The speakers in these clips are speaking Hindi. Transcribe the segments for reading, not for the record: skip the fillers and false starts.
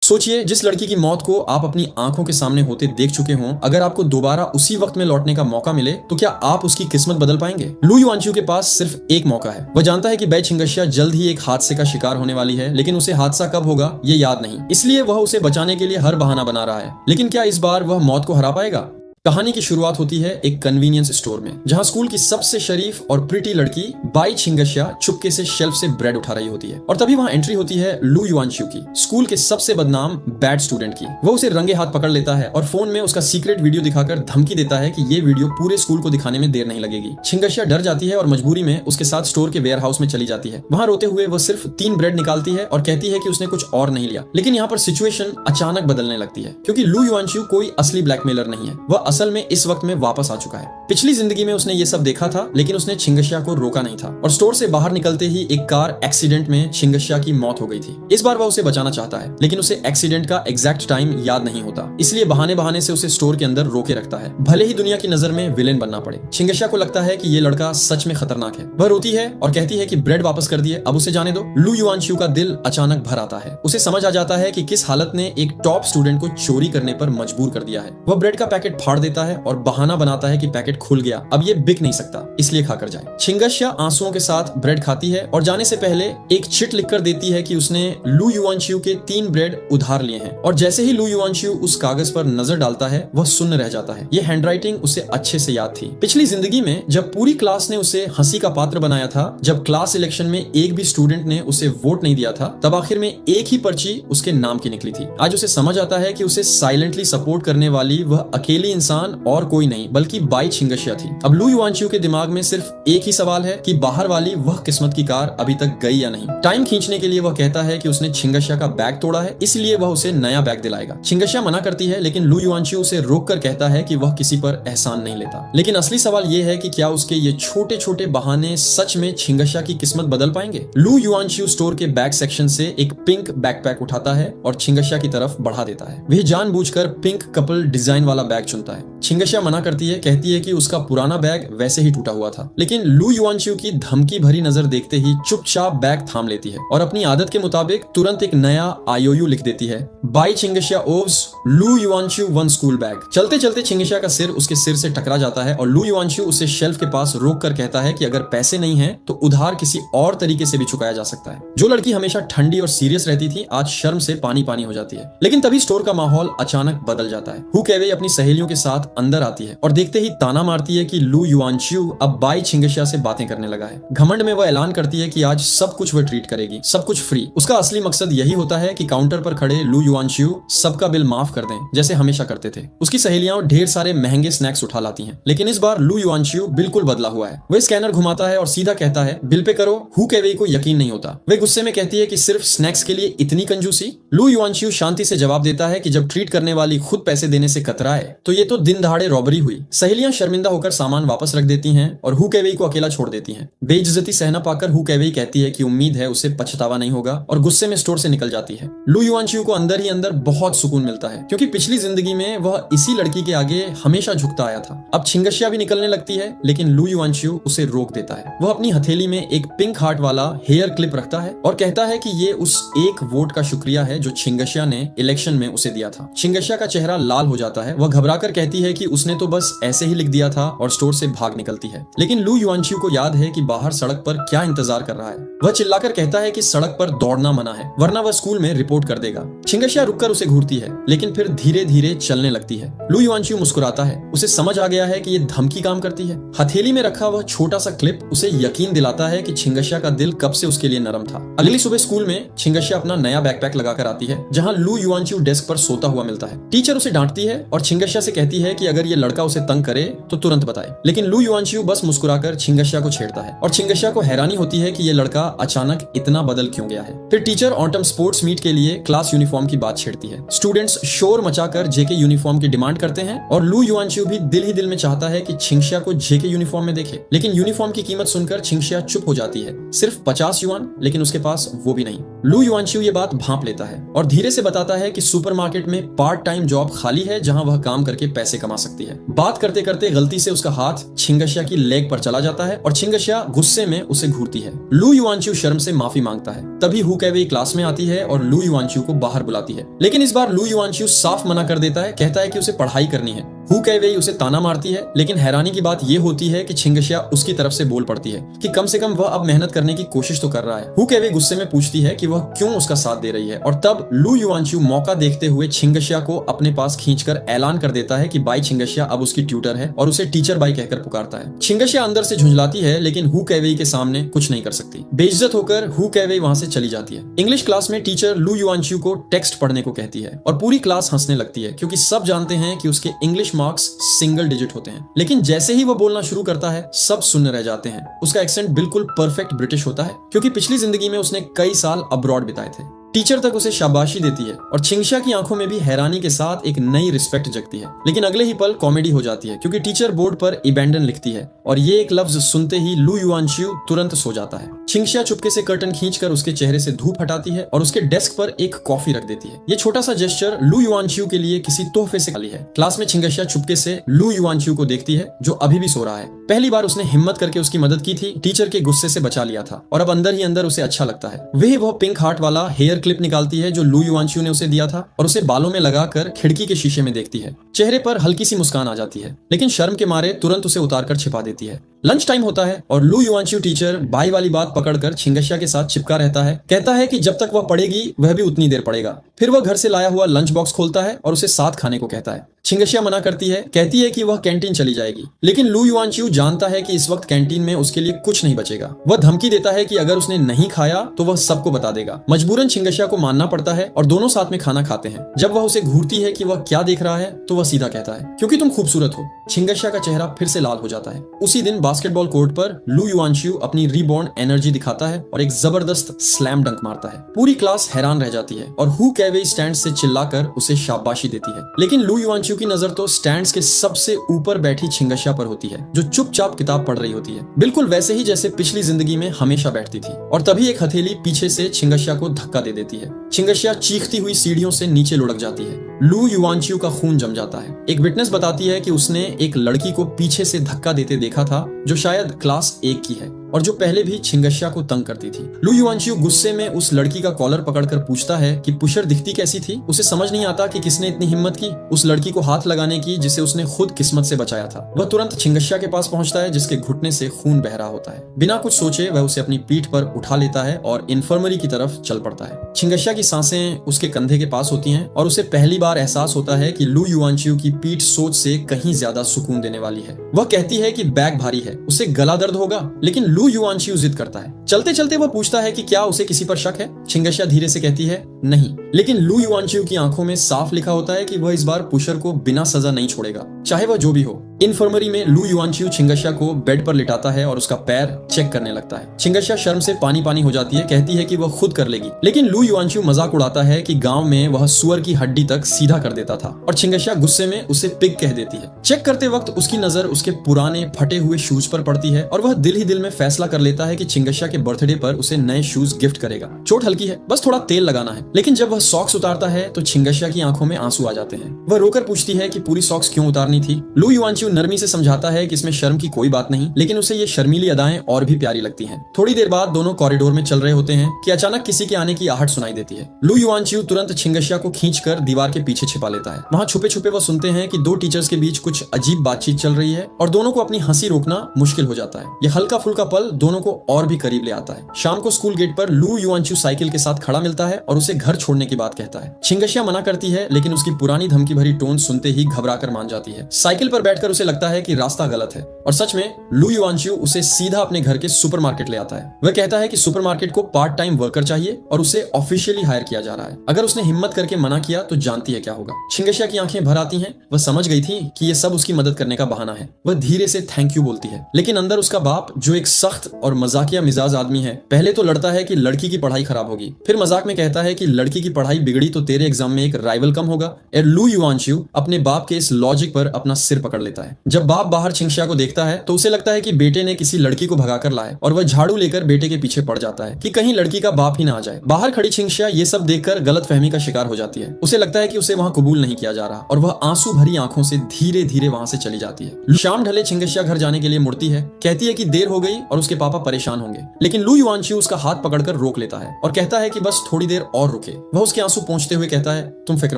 सोचिए, जिस लड़की की मौत को आप अपनी आंखों के सामने होते देख चुके हों, अगर आपको दोबारा उसी वक्त में लौटने का मौका मिले तो क्या आप उसकी किस्मत बदल पाएंगे? लू युआनचू के पास सिर्फ एक मौका है। वह जानता है कि बै छिंगशिया जल्द ही एक हादसे का शिकार होने वाली है, लेकिन उसे हादसा कब होगा ये याद नहीं, इसलिए वह उसे बचाने के लिए हर बहाना बना रहा है। लेकिन क्या इस बार वह मौत को हरा पाएगा? कहानी की शुरुआत होती है एक कन्वीनियंस स्टोर में, जहां स्कूल की सबसे शरीफ और प्रिटी लड़की बाई छिंगशिया चुपके से शेल्फ से ब्रेड उठा रही होती है और तभी वहां एंट्री होती है लू युआनचू की, स्कूल के सबसे बदनाम बैड स्टूडेंट की। वो उसे रंगे हाथ पकड़ लेता है और फोन में उसका सीक्रेट वीडियो दिखाकर धमकी देता है कि ये वीडियो पूरे स्कूल को दिखाने में देर नहीं लगेगी। छिंगशिया डर जाती है और मजबूरी में उसके साथ स्टोर के वेयर हाउस में चली जाती है। वहां रोते हुए वो सिर्फ 3 ब्रेड निकालती है और कहती है कि उसने कुछ और नहीं लिया। लेकिन यहाँ पर सिचुएशन अचानक बदलने लगती है, क्योंकि लू युआनचू कोई असली ब्लैकमेलर नहीं है। वह असल में इस वक्त में वापस आ चुका है। पिछली जिंदगी में उसने ये सब देखा था, लेकिन उसने छिंगशिया को रोका नहीं था और स्टोर से बाहर निकलते ही एक कार एक्सीडेंट में छिंगशिया की मौत हो गई थी। इस बार वह उसे बचाना चाहता है, लेकिन उसे एक्सीडेंट का एग्जैक्ट टाइम याद नहीं होता, इसलिए बहाने बहाने से उसे स्टोर के अंदर रोके रखता है, भले ही दुनिया की नजर में विलेन बनना पड़े। छिंगशिया को लगता है कि ये लड़का सच में खतरनाक है। वह रोती है और कहती है कि ब्रेड वापस कर दिए, अब उसे जाने दो। लू युआनचू का दिल अचानक भर आता है। उसे समझ आ जाता है कि किस हालत ने एक टॉप स्टूडेंट को चोरी करने पर मजबूर कर दिया है। वह ब्रेड का पैकेट फाड़ देता है और बहाना बनाता है कि पैकेट खुल गया, अब ये बिक नहीं सकता, इसलिए खाकर जाए। छिंगशिया आंसुओं के साथ ब्रेड खाती है और जाने से पहले एक चिट लिखकर देती है कि उसने लू युआनचू के 3 ब्रेड उधार लिए हैं। और जैसे ही लू युआनचू उस कागज पर नजर डालता है, वह सुन्न रह जाता है। ये हैंडराइटिंग उसे अच्छे से याद थी। पिछली जिंदगी में जब पूरी क्लास ने उसे हंसी का पात्र बनाया था, जब क्लास इलेक्शन में एक भी स्टूडेंट ने उसे वोट नहीं दिया था, तब आखिर में एक ही पर्ची उसके नाम की निकली थी। आज उसे समझ आता है कि उसे साइलेंटली सपोर्ट करने वाली वह अकेली इंसान और कोई नहीं बल्कि बाई छिंगशिया थी। अब लू युआनचू के दिमाग में सिर्फ एक ही सवाल है कि बाहर वाली वह किस्मत की कार अभी तक गई या नहीं। टाइम खींचने के लिए वह कहता है कि उसने छिंगशिया का बैग तोड़ा है, इसलिए वह उसे नया बैग दिलाएगा। छिंगशिया मना करती है, लेकिन लू युआनचू उसे रोककर कहता है कि वह किसी पर एहसान नहीं लेता। लेकिन असली सवाल यह है कि क्या उसके ये छोटे छोटे बहाने सच में छिंगशिया की किस्मत बदल पाएंगे? लू युआनचू स्टोर के बैग सेक्शन से एक पिंक बैकपैक उठाता है और छिंगशिया की तरफ बढ़ा देता है। वह जानबूझकर पिंक कपल डिजाइन वाला बैग चुनता है। छिंगशिया मना करती है, कहती है कि उसका पुराना बैग वैसे ही टूटा हुआ था। लेकिन लू युआनचू की धमकी भरी नजर देखते ही चुपचाप बैग थाम लेती है और अपनी आदत के मुताबिक तुरंत एक नया आईओयू लिख देती है। बाई छिंगशिया ओव्स लू युआनचू 1 स्कूल बैग। चलते चलते छिंगशिया का सिर उसके सिर से टकरा जाता है और लू युआनचू उसे शेल्फ के पास रोक कर कहता है कि अगर पैसे नहीं है तो उधार किसी और तरीके से भी चुकाया जा सकता है। जो लड़की हमेशा ठंडी और सीरियस रहती थी, आज शर्म से पानी पानी हो जाती है। लेकिन तभी स्टोर का माहौल अचानक बदल जाता है। हु केवे अपनी सहेलियों के साथ अंदर आती है और देखते ही ताना मारती है कि लू युआनचू अब बाई छिंगशिया से बातें करने लगा है। घमंड में वह ऐलान करती है कि आज सब कुछ वह ट्रीट करेगी, सब कुछ फ्री। उसका असली मकसद यही होता है कि काउंटर पर खड़े लू युआनचू सबका बिल माफ कर दें, जैसे हमेशा करते थे। उसकी सहेलियां ढेर सारे महंगे स्नैक्स उठा लाती हैं, लेकिन इस बार लू युआनचू बिल्कुल बदला हुआ है। वह स्कैनर घुमाता है और सीधा कहता है, बिल पे करो। हु केवे को यकीन नहीं होता। वह गुस्से में कहती है कि सिर्फ स्नैक्स के लिए इतनी कंजूसी। लू युआनचू शांति से जवाब देता है कि जब ट्रीट करने वाली खुद पैसे देने से कतराए तो ये तो दिन दहाड़े रॉबरी हुई। सहेलियां शर्मिंदा होकर सामान वापस रख देती हैं और हु केवे को अकेला छोड़ देती हैं। बेइज्जती सहना पाकर हु केवे कहती है कि उम्मीद है उसे पछतावा नहीं होगा और गुस्से में स्टोर से निकल जाती है। लू युआनचू को अंदर ही अंदर बहुत सुकून मिलता है, क्योंकि पिछली जिंदगी में वह इसी लड़की के आगे हमेशा झुकता आया था। अब छिंगशिया भी निकलने लगती है, लेकिन लू युआनचू उसे रोक देता है। वह अपनी हथेली में एक पिंक हार्ट वाला हेयर क्लिप रखता है और कहता है कि ये उस एक वोट का शुक्रिया है जो छिंगशिया ने इलेक्शन में उसे दिया था। छिंगशिया का चेहरा लाल हो जाता है। वह घबराकर कहती है कि उसने तो बस ऐसे ही लिख दिया था और स्टोर से भाग निकलती है। लेकिन लू युआनचू को याद है कि बाहर सड़क पर क्या इंतजार कर रहा है। वह चिल्लाकर कहता है कि सड़क पर दौड़ना मना है, वरना वह स्कूल में रिपोर्ट कर देगा। छिंगशिया रुककर उसे घूरती है, लेकिन फिर धीरे धीरे चलने लगती है। लू युआनचू मुस्कुराता है। उसे समझ आ गया है कि ये धमकी काम करती है। हथेली में रखा वह छोटा सा क्लिप उसे यकीन दिलाता है कि छिंगशिया का दिल कब से उसके लिए नरम था। अगली सुबह स्कूल में छिंगशिया अपना नया बैकपैक लगाकर आती है, जहां लू युआनचू डेस्क पर सोता हुआ मिलता है। टीचर उसे डांटती है और छिंगशिया से कहती है कि अगर ये लड़का उसे तंग करे तो तुरंत बताए। लेकिन लू युआनचू बस मुस्कुराकर छिंगशिया को छेड़ता है और छिंगशिया को हैरानी होती है कि ये लड़का अचानक इतना बदल क्यों गया है। फिर टीचर ऑटम स्पोर्ट्स मीट के लिए क्लास यूनिफॉर्म की बात छेड़ती है। स्टूडेंट्स शोर मचाकर जेके यूनिफॉर्म की डिमांड करते हैं और लू युआनचू भी दिल ही दिल में चाहता है कि छिंगशिया को जेके यूनिफॉर्म में देखे। लेकिन यूनिफॉर्म की कीमत सुनकर छिंगशिया चुप हो जाती है। सिर्फ 50 युआन, लेकिन उसके पास वो भी नहीं। लू युआनचू ये बात भांप लेता है और धीरे से बताता है कि सुपरमार्केट में पार्ट टाइम जॉब खाली है, जहां वह काम करके पैसे पैसे कमा सकती है। बात करते करते गलती से उसका हाथ छिंगशिया की लेग पर चला जाता है और छिंगशिया गुस्से में उसे घूरती है। लू युआनचू शर्म से माफी मांगता है। तभी हु कैवे क्लास में आती है और लू युआनचू को बाहर बुलाती है, लेकिन इस बार लू युआनचू साफ मना कर देता है, कहता है कि उसे पढ़ाई करनी है। हु कैवे उसे ताना मारती है, लेकिन हैरानी की बात यह होती है कि छिंगशिया उसकी तरफ से बोल पड़ती है कि कम से कम वह अब मेहनत करने की कोशिश तो कर रहा है। हु कैवे गुस्से में पूछती है कि वह क्यों उसका साथ दे रही है और तब लू युआनचू मौका देखते हुए छिंगशिया को अपने पास खींचकर ऐलान कर देता है कि बाई छिंगशिया अब उसकी ट्यूटर है और उसे टीचर बाई कहकर पुकारता है। छिंगशिया अंदर से झुंझलाती है, लेकिन हु कैवे के सामने कुछ नहीं कर सकती। बेइज्जत होकर हु कैवे वहां से चली जाती है। इंग्लिश क्लास में टीचर लू युआनचू को टेक्स्ट पढ़ने को कहती है और पूरी क्लास हंसने लगती है, क्योंकि सब जानते हैं कि उसके इंग्लिश मार्क्स सिंगल डिजिट होते हैं। लेकिन जैसे ही वो बोलना शुरू करता है, सब सुनने रह जाते हैं। उसका एक्सेंट बिल्कुल परफेक्ट ब्रिटिश होता है, क्योंकि पिछली जिंदगी में उसने कई साल अब्रॉड बिताए थे। टीचर तक उसे शाबाशी देती है और छिंगशिया की आंखों में भी हैरानी के साथ एक नई रिस्पेक्ट जगती है। लेकिन अगले ही पल कॉमेडी हो जाती है, क्योंकि टीचर बोर्ड पर इबेंडन लिखती है और ये एक लफ्ज सुनते ही लू युआनचू तुरंत सो जाता है। छिंगशिया चुपके से कर्टन खींचकर उसके चेहरे से धूप हटाती है और उसके डेस्क पर एक कॉफी रख देती है। ये छोटा सा जेस्चर लू युआनचू के लिए किसी तोहफे से खाली है। क्लास में छिंगशिया चुपके से लू युआनचू को देखती है, जो अभी भी सो रहा है। पहली बार उसने हिम्मत करके उसकी मदद की थी, टीचर के गुस्से से बचा लिया था और अब अंदर ही अंदर उसे अच्छा लगता है। वह पिंक हार्ट वाला हेयर क्लिप निकालती है जो लू युआनचू ने उसे दिया था और उसे बालों में लगाकर खिड़की के शीशे में देखती है। चेहरे पर हल्की सी मुस्कान आ जाती है, लेकिन शर्म के मारे तुरंत उसे उतारकर छिपा देती है। लंच टाइम होता है और लू युआनचू टीचर बाई वाली बात पकड़कर छिंगशिया के साथ चिपका रहता है। कहता है कि जब तक वह पढ़ेगी वह भी उतनी देर पढ़ेगा। फिर वह घर से लाया हुआ लंच बॉक्स खोलता है और उसे साथ खाने को कहता है। छिंगशिया मना करती है, कहती है कि वह कैंटीन चली जाएगी, लेकिन लू युआनचू जानता है कि इस वक्त कैंटीन में उसके लिए कुछ नहीं बचेगा। वह धमकी देता है कि अगर उसने नहीं खाया तो वह सबको बता देगा। मजबूरन छिंगशिया को मानना पड़ता है और दोनों साथ में खाना खाते हैं। जब वह उसे घूरती है कि वह क्या देख रहा है, तो वह सीधा कहता है, क्योंकि तुम खूबसूरत हो। छिंगशिया का चेहरा फिर से लाल हो जाता है। उसी दिन बास्केटबॉल कोर्ट पर लू युआनचू अपनी रीबॉर्न एनर्जी दिखाता है और एक जबरदस्त स्लैम डंक मारता है। पूरी क्लास हैरान रह जाती है और हु कैवे स्टैंड से चिल्लाकर उसे शाबाशी देती है, लेकिन लू युआनचू की नजर तो स्टैंड्स के सबसे ऊपर बैठी छिंगशिया पर होती है, जो चुपचाप किताब पढ़ रही होती है, बिल्कुल वैसे ही जैसे पिछली जिंदगी में हमेशा बैठती थी। और तभी एक हथेली पीछे से छिंगशिया को धक्का दे देती है। छिंगशिया चीखती हुई सीढ़ियों से नीचे लुढ़क जाती है। लू युआनचू का खून जम जाता है। एक विटनेस बताती है कि उसने एक लड़की को पीछे से धक्का देते देखा था, जो शायद क्लास 1 की है और जो पहले भी छिंगशिया को तंग करती थी। लू युआनचू गुस्से में उस लड़की का कॉलर पकड़कर पूछता है कि पुशर दिखती कैसी थी। उसे समझ नहीं आता कि किसने इतनी हिम्मत की उस लड़की को हाथ लगाने की, जिसे उसने खुद किस्मत से बचाया था। वह तुरंत छिंगशिया के पास पहुंचता है, जिसके घुटने से खून बह रहा होता है। बिना कुछ सोचे वह उसे अपनी पीठ पर उठा लेता है और इन्फर्मरी की तरफ चल पड़ता है। छिंगशिया की सांसें उसके कंधे के पास होती हैं और उसे पहली बार एहसास होता है कि लू युआनचू की पीठ सोच से कहीं ज्यादा सुकून देने वाली है। वह कहती है कि बैग भारी है, उसे गला दर्द होगा, लेकिन लू युआनचू जिद करता है। चलते चलते वह पूछता है कि क्या उसे किसी पर शक है। छिंगशिया धीरे से कहती है नहीं, लेकिन लू युआनचू की आंखों में साफ लिखा होता है कि वह इस बार पुशर को बिना सजा नहीं छोड़ेगा, चाहे वह जो भी हो। इन्फर्मरी में लू युआनचू छिंगशिया को बेड पर लिटाता है और उसका पैर चेक करने लगता है। छिंगशिया शर्म से पानी पानी हो जाती है, कहती है कि वह खुद कर लेगी, लेकिन लू युआनचू मजाक उड़ाता है कि गांव में वह सुअर की हड्डी तक सीधा कर देता था और छिंगशिया गुस्से में उसे पिग कह देती है। चेक करते वक्त उसकी नजर उसके पुराने फटे हुए शूज पर पड़ती है और वह दिल ही दिल में फैसला कर लेता है कि छिंगशिया के बर्थडे पर उसे नए शूज गिफ्ट करेगा। चोट हल्की है, बस थोड़ा तेल लगाना है। लेकिन जब वह सॉक्स उतारता है तो छिंगशिया की आंखों में आंसू आ जाते हैं। वह रोकर पूछती है कि पूरी सॉक्स क्यों उतारनी थी। लू युआनचू नरमी से समझाता है कि इसमें शर्म की कोई बात नहीं, लेकिन उसे ये शर्मीली अदाएं और भी प्यारी लगती हैं। थोड़ी देर बाद दोनों कॉरिडोर में चल रहे होते हैं कि अचानक किसी के आने की आहट सुनाई देती है। लू युआनचू तुरंत छिंगशिया को खींचकर दीवार के पीछे छिपा लेता है। वहां छुपे छुपे वह सुनते हैं कि दो टीचर्स के बीच कुछ अजीब बातचीत चल रही है और दोनों को अपनी हंसी रोकना मुश्किल हो जाता है। यह हल्का फुल्का पल दोनों को और भी करीब ले आता है। शाम को स्कूल गेट पर लू युआनचू साइकिल के साथ खड़ा मिलता है और उसे घर छोड़ने की बात कहता है। छिंगशिया मना करती है, लेकिन उसकी पुरानी धमकी भरी टोन सुनते ही घबराकर मान जाती है। साइकिल पर बैठकर उसे लगता है कि रास्ता गलत है और सच में लू युआनचू उसे सीधा अपने घर के सुपरमार्केट ले आता है। वह कहता है कि सुपरमार्केट को पार्ट टाइम वर्कर चाहिए और उसे ऑफिशियली हायर किया जा रहा है। अगर उसने हिम्मत करके मना किया तो जानती है क्या होगा। छिंगशिया की आंखें भर आती हैं। वह समझ गई थी कि यह सब उसकी मदद करने का बहाना है। वह धीरे से थैंक यू बोलती है, लेकिन अंदर उसका बाप, जो एक सख्त और मजाकिया मिजाज आदमी है, पहले तो लड़ता है कि लड़की की पढ़ाई खराब होगी, फिर मजाक में कहता है कि लड़की की पढ़ाई बिगड़ी तो तेरे एग्जाम में एक राइवल कम होगा। और लू युआनच्यू अपने बाप के इस लॉजिक पर अपना सिर पकड़ लेता है। जब बाप बाहर छिंगशिया को देखता है तो उसे लगता है कि बेटे ने किसी लड़की को भगाकर लाया और वह झाड़ू लेकर बेटे के पीछे पड़ जाता है कि कहीं लड़की का बाप ही ना आ जाए। बाहर खड़ी छिंगशिया ये सब देखकर गलतफहमी का शिकार हो जाती है। उसे लगता है कि उसे वहां कबूल नहीं किया जा रहा और वह आंसू भरी आंखों से धीरे धीरे वहां से चली जाती है। शाम ढले छिंगशिया घर जाने के लिए मुड़ती है, कहती है कि देर हो गई और उसके पापा परेशान होंगे, लेकिन लू युआनच्यू उसका हाथ पकड़कर रोक लेता है और कहता है कि बस थोड़ी देर और रुके। वह उसके आंसू पोंछते हुए कहता है तुम फिक्र